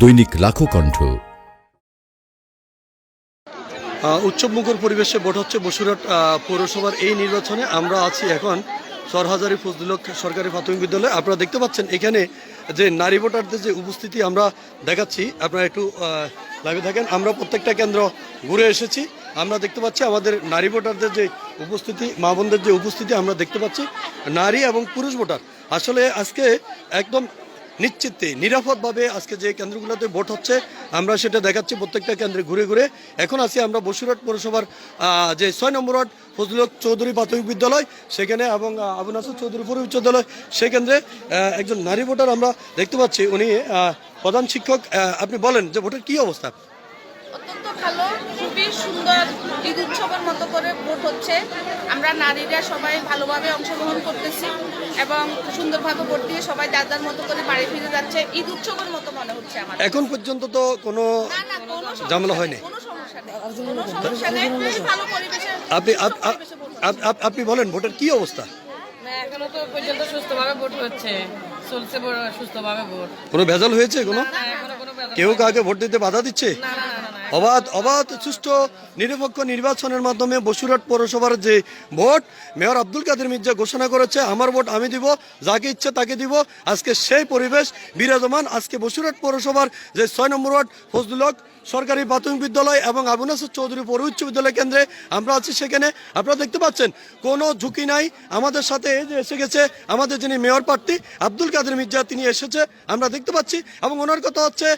দৈনিক লাখো কণ্ঠ। উৎসবমুখর পরিবেশে ভোট হচ্ছে বসুরহাট পৌরসভার এই নির্বাচনে। আমরা আছি এখন সরহাজারি ফজলুল হক সরকারি প্রাথমিক বিদ্যালয়ে। আপনারা দেখতে পাচ্ছেন এখানে যে নারী ভোটারদের যে উপস্থিতি আমরা দেখাচ্ছি, আপনারা একটু লাইভে থাকেন। আমরা প্রত্যেকটা কেন্দ্র ঘুরে এসেছি। আমরা দেখতে পাচ্ছি আমাদের নারী ভোটারদের যে উপস্থিতি, মা বোনদের যে উপস্থিতি আমরা দেখতে পাচ্ছি। নারী এবং পুরুষ ভোটার আসলে আজকে একদম নিশ্চিতে নিরাপদভাবে আজকে যে কেন্দ্রগুলোতে ভোট হচ্ছে আমরা সেটা দেখাচ্ছি প্রত্যেকটা কেন্দ্রে ঘুরে ঘুরে। এখন আছি আমরা বসুরহাট পৌরসভার যে 6 নম্বর ওয়ার্ড ফজলুল হক চৌধুরী প্রাথমিক বিদ্যালয় সেখানে, এবং আবু নাসর চৌধুরী পৌর উচ্চ বিদ্যালয় সেই কেন্দ্রে একজন নারী ভোটার আমরা দেখতে পাচ্ছি। উনি প্রধান শিক্ষক। আপনি বলেন যে ভোটের কী অবস্থা? অত্যন্ত ভালো, খুবই সুন্দর। ঈদ উৎসবের মতো করে ভোট হচ্ছে। আমরা নারীরা সবাই ভালোভাবে অংশগ্রহণ করতেছি এবং সুন্দরভাবে ভোট দিয়ে সবাই দাদার মতো করে বাড়ি ফিরে যাচ্ছে। ঈদ উৎসবের মতো মনে হচ্ছে আমার। এখন পর্যন্ত তো কোনো ঝামেলা হয়নি। আপনি বলেন ভোটের কি অবস্থা? এখনো তো পর্যন্ত সুস্থভাবে ভোট হচ্ছে, চলছে সুস্থভাবে ভোট। কোনো ভেজাল হয়েছে? কোনো কেউ কাউকে ভোট দিতে বাধা দিচ্ছে? অবাধ সুষ্ঠু নিরপেক্ষ নির্বাচনের মাধ্যমে বসুরহাট পৌরসভার যে ভোট মেয়র আব্দুল কাদের মির্জা ঘোষণা করেছে, আমার ভোট আমি দিব, যাকে ইচ্ছে তাকে দিব। আজকে সেই পরিবেশ বিরাজমান। আজকে বসুরহাট পৌরসভার যে 6 নম্বর ওয়ার্ড ফজলুল হক সরকারি প্রাথমিক বিদ্যালয় এবং আবু নাসর চৌধুরী পৌর উচ্চ বিদ্যালয় কেন্দ্রে আমরা আছি। সেখানে আপনারা দেখতে পাচ্ছেন কোনো ঝুঁকি নাই। আমাদের সাথে এই যে এসে গেছে আমাদের যিনি মেয়র প্রার্থী আব্দুল কাদের মির্জা, তিনি এসেছে আমরা দেখতে পাচ্ছি। এবং ওনার কথা হচ্ছে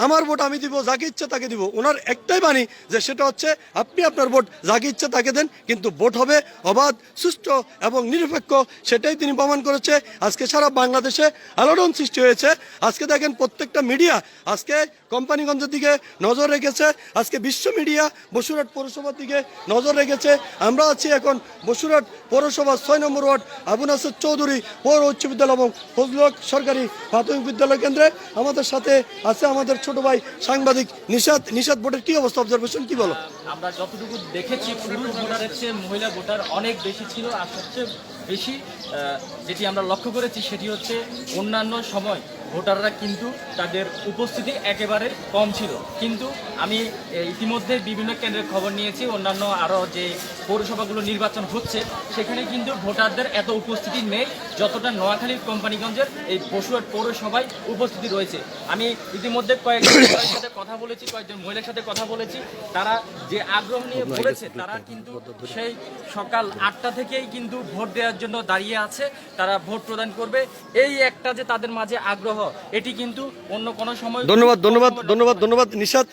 আমার ভোট আমি দিব, যাকে ইচ্ছে তাকে দিব। ওনার একটাই বাণী যে সেটা হচ্ছে আপনি আপনার ভোট যাকে ইচ্ছে তাকে দেন, কিন্তু ভোট হবে অবাধ সুষ্ঠু এবং নিরপেক্ষ। সেটাই তিনি প্রমাণ করেছে। আজকে সারা বাংলাদেশে আলোড়ন সৃষ্টি হয়েছে। আজকে দেখেন প্রত্যেকটা মিডিয়া আজকে কোম্পানিগঞ্জের দিকে নজর রেখেছে। আজকে বিশ্ব মিডিয়া বসুরহাট পৌরসভার দিকে নজর রেখেছে। আমরা আছি এখন বসুরহাট পৌরসভার 6 নম্বর ওয়ার্ড আবু নাসর চৌধুরী পৌর উচ্চ বিদ্যালয় এবং ফজলুল হক সরকারি প্রাথমিক বিদ্যালয় কেন্দ্রে। আমাদের সাথে আছে আমাদের ছোট ভাই সাংবাদিক নিশাদ। ভোটের কি অবস্থা, অবজারভেশন কি বলো? আমরা যতটুকু দেখেছি পুরুষ ভোটারের চেয়ে মহিলা ভোটার অনেক বেশি ছিল। আর সবচেয়ে বেশি যেটি আমরা লক্ষ্য করেছি সেটি হচ্ছে অন্যান্য সময় ভোটাররা কিন্তু তাদের উপস্থিতি একেবারে কম ছিল। কিন্তু আমি ইতিমধ্যে বিভিন্ন কেন্দ্রের খবর নিয়েছি, অন্যান্য আরও যে পৌরসভাগুলো নির্বাচন হচ্ছে সেখানে কিন্তু ভোটারদের এত উপস্থিতি নেই যতটা নোয়াখালীর কোম্পানিগঞ্জের এই বসুরহাট পৌরসভায় উপস্থিতি রয়েছে। আমি ইতিমধ্যে কয়েকজন মহিলার সাথে কথা বলেছি, কয়েকজন মহিলার সাথে কথা বলেছি। তারা যে আগ্রহ নিয়ে বলেছে, তারা কিন্তু সেই সকাল 8টা থেকেই কিন্তু ভোট দেওয়ার জন্য দাঁড়িয়ে আছে। তারা ভোট প্রদান করবে, এই একটা যে তাদের মাঝে আগ্রহ, এটি কিন্তু অন্য কোনো সময়। ধন্যবাদ নিশাদ,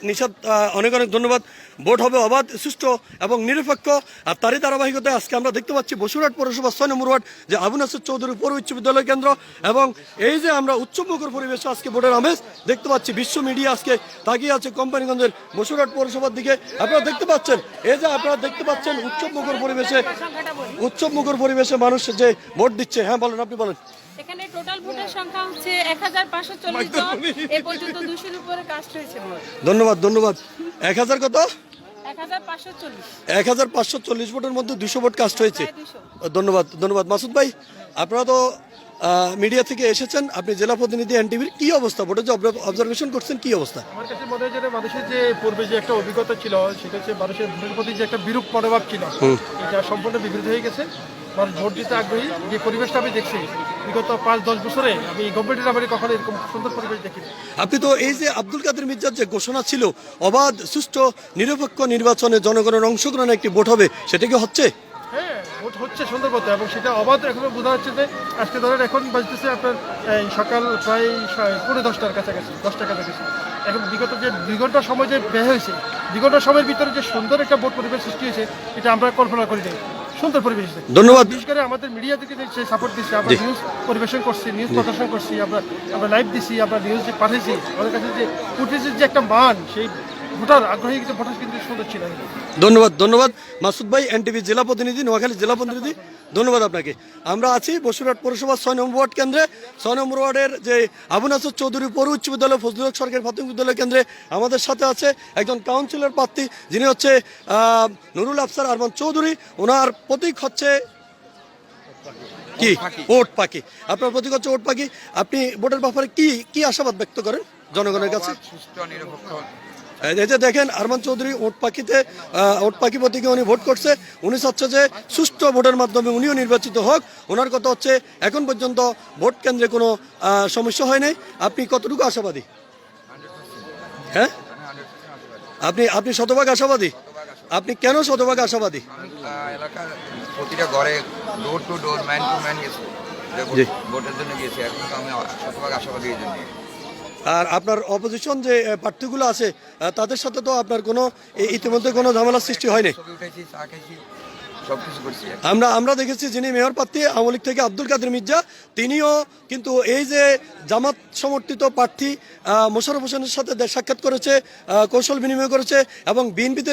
অনেক ধন্যবাদ। ভোট হবে অবাধ সুষ্ঠু এবং নিরপেক্ষ। আর তারই ধারাবাহিকতায় আজকে আমরা দেখতে পাচ্ছি বসুরহাট পৌরসভা 6 নম্বর ওয়ার্ড যে আবু নাসর চৌধুরী পৌর উচ্চ বিদ্যালয় কেন্দ্র। এবং এই যে আমরা উৎসবমুখর পরিবেশে আজকে ভোটের আমেজ দেখতে পাচ্ছি। বিশ্ব মিডিয়া আজকে তাকিয়ে আছে কোম্পানিগঞ্জের বসুরহাট পৌরসভার দিকে। আপনারা দেখতে পাচ্ছেন এই যে আপনারা দেখতে পাচ্ছেন উৎসবমুখর পরিবেশে মানুষ যে ভোট দিচ্ছে। হ্যাঁ বলেন, আপনি বলেন। এখানে টোটাল ভোটার সংখ্যা হচ্ছে 1540 জন। এ পর্যন্ত 200 এর উপরে কাস্ট হয়েছে ভোট। ধন্যবাদ 1000 কত? 1540 ভোটের মধ্যে 200 ভোট কাস্ট হয়েছে। ধন্যবাদ মাসুদ ভাই। আপনারা তো মিডিয়া থেকে এসেছেন, আপনি জেলা প্রতিনিধি এনটিভির। কি অবস্থা ভোটের যে অবজারভেশন করছেন, কি অবস্থা? আমার কাছে মনে হয় যে মানুষের যে পূর্বে যে একটা অভিজ্ঞতা ছিল সেটা হচ্ছে মানুষের ভোটের প্রতি যে একটা বিরূপ মনোভাব ছিল এটা সম্পূর্ণ বিপরীত হয়ে গেছে। মানুষ ভোট দিতে আগ্রহী। যে পরিবেশটা আমি দেখছি বিগত 5-10 বছরে আমি গভর্নমেন্টের আমলে কখনো এরকম সুন্দর পরিবেশ দেখিনি। আপনি তো এই যে আব্দুল কাদের মির্জার যে ঘোষণা ছিল অবাধ সুষ্ঠু নিরপেক্ষ নির্বাচনে জনগণের অংশগ্রহণে একটি ভোট হবে, সেটা কি হচ্ছে? হ্যাঁ, ভোট হচ্ছে সুন্দর মতো, এবং সেটা অবাধ। এখন বোঝা হচ্ছে যে আজকে ধরেন এখন বাজতেছে আপনার সকাল প্রায় 10:30টার কাছাকাছি, 10টার কাছাকাছি। এখন বিগত যে 2 ঘন্টা সময় যে ব্যয় হয়েছে, 2 ঘন্টা সময়ের ভিতরে যে সুন্দর একটা ভোট পরিবেশ সৃষ্টি হয়েছে এটা আমরা কল্পনা করি নাই। সুন্দর পরিবেশ। ধন্যবাদ। বিশেষ করে আমাদের মিডিয়া থেকে যে সাপোর্ট দিচ্ছে, আমরা নিউজ পরিবেশন করছি, নিউজ প্রদর্শন করছি, আমরা লাইভ দিচ্ছি, আমরা নিউজ যে পাঠিয়েছি। আমাদের কাছে যে ফুটেজের যে একটা মান, সেই ভোটার আগ্রহী কিন্তু ভোটার কিন্তু সুন্দর ছিল। ধন্যবাদ মাসুদ ভাই, এনটিভি জেলা প্রতিনিধি, নোয়াখালী জেলা প্রতিনিধি। ধন্যবাদ আপনাকে। আমরা আছি বসুরহাট পৌরসভা 6 নম্বর ওয়ার্ড কেন্দ্রে। 6 নম্বর ওয়ার্ডের যে আবু নাসর চৌধুরী পৌর উচ্চ বিদ্যালয় ফজলুল হক সরকারি প্রাথমিক বিদ্যালয় কেন্দ্রে আমাদের সাথে আছে একজন কাউন্সিলর প্রার্থী, যিনি হচ্ছে নুরুল আফসার আরমান চৌধুরী। ওনার প্রতীক হচ্ছে কি? ওট পাখি। আপনার প্রতীক হচ্ছে ওট পাখি। আপনি ভোটের ব্যাপারে কি আশাবাদ ব্যক্ত করেন? জনগণের কাছে? সুষ্ঠু নিরপেক্ষ। এই যে দেখেন আরমান চৌধুরী ওট পাখি প্রতীকে উনি ভোট করছে। উনি চাচ্ছে যে সুষ্ঠু ভোটের মাধ্যমে উনিও নির্বাচিত হোক। ওনার কথা হচ্ছে এখন পর্যন্ত ভোট কেন্দ্রে কোনো সমস্যা হয় নাই। আপনি কতটুকু আশাবাদী? হ্যাঁ, আপনি শতভাগ আশাবাদী? আপনি কেন শতভাগ আশাবাদী? এলাকার প্রতিটা ঘরে door to door man to man গেছে, জি। ভোটের জন্য গেছে। এখন তো আমি শতভাগ আশাবাদী এই জন্য। আর আপনার অপোজিশন যে প্রার্থীগুলো আছে তাদের সাথে তো আপনার কোনো ইতিমধ্যে কোনো ঝামেলার সৃষ্টি হয়নি? ছবি উঠেছি, চা খেয়েছি, সব কিছু করছি। আমরা দেখেছি যিনি মেয়র প্রার্থী আওয়ামী লীগ থেকে আব্দুল কাদের মির্জা, তিনিও কিন্তু এই যে জামাত সমর্থিত প্রার্থী মোশাররফ হোসেনের সাথে সাক্ষাৎ করেছে, কৌশল বিনিময় করেছে, এবং বিএনপির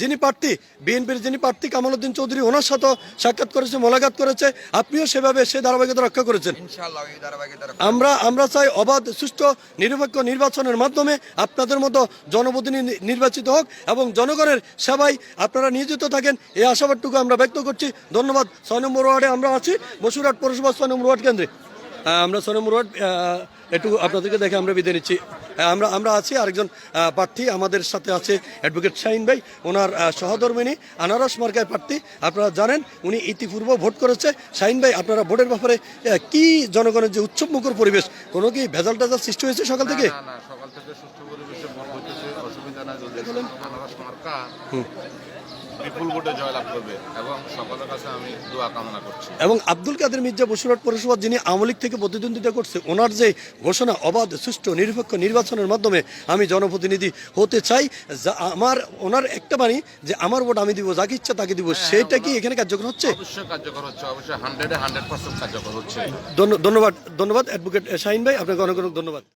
যিনি প্রার্থী কামাল উদ্দিন চৌধুরী ওনার সাথেও সাক্ষাৎ করেছে, মোলাকাত করেছে। আপনিও সেভাবে সে ধারাবাহিকতা রক্ষা করেছেন। ইনশাআল্লাহ এই ধারাবাহিকতা আমরা চাই অবাধ সুষ্ঠু নিরপেক্ষ নির্বাচনের মাধ্যমে আপনাদের মতো জনপ্রতিনিধি নির্বাচিত হোক এবং জনগণের সেবায় আপনারা নিয়োজিত থাকেন, এই আশাবাদটুকু আমরা ব্যক্ত করছি। ধন্যবাদ। 6 নম্বর ওয়ার্ডে আমরা আছি, বসুরহাট পৌরসভা 6 নম্বর ওয়ার্ড কেন্দ্রে। আমরা 6 নম্বর ওয়ার্ড একটু আপনাদেরকে দেখে আমরা বিদায় নিচ্ছি। আমরা আছি, আরেকজন প্রার্থী আমাদের সাথে আছে অ্যাডভোকেট শাহিন ভাই, ওনার সহধর্মিনী আনারস মার্কায় প্রার্থী। আপনারা জানেন উনি ইতিপূর্বে ভোট করেছে। শাহিন ভাই, আপনারা ভোটের ব্যাপারে কি জনগণের যে উৎসবমুখর পরিবেশ, কোনো কি ভেজাল টেজাল সৃষ্টি হয়েছে সকাল থেকে? না, সকাল থেকে সুষ্ঠু পরিবেশে ভোট হইতেছে, অসুবিধা নাই। যদি আনারস মার্কা বিপুল ভোটে জয়লাভ করবে এবং সকলের কাছে আমি দোয়া কামনা করছি। এবং আব্দুল কাদের মির্জা বসুরহাট পৌরসভা যিনি আওয়ামী লীগ থেকে প্রতিদ্বন্দ্বিতা করছে, ওনার যে ঘোষণা অবাধ সুষ্ঠু নিরপেক্ষ নির্বাচনের মাধ্যমে আমি জনপ্রতিনিধি হতে চাই, ওনার একটা বাণী যে আমার ভোট আমি দিব, যাকে ইচ্ছা তাকে দিব, সেটা কি এখানে কার্যকর হচ্ছে? অবশ্যই কার্যকর হচ্ছে, অবশ্যই 100% কার্যকর হচ্ছে। ধন্যবাদ অ্যাডভোকেট শাহিন ভাই, আপনাকে অনেক অনেক ধন্যবাদ।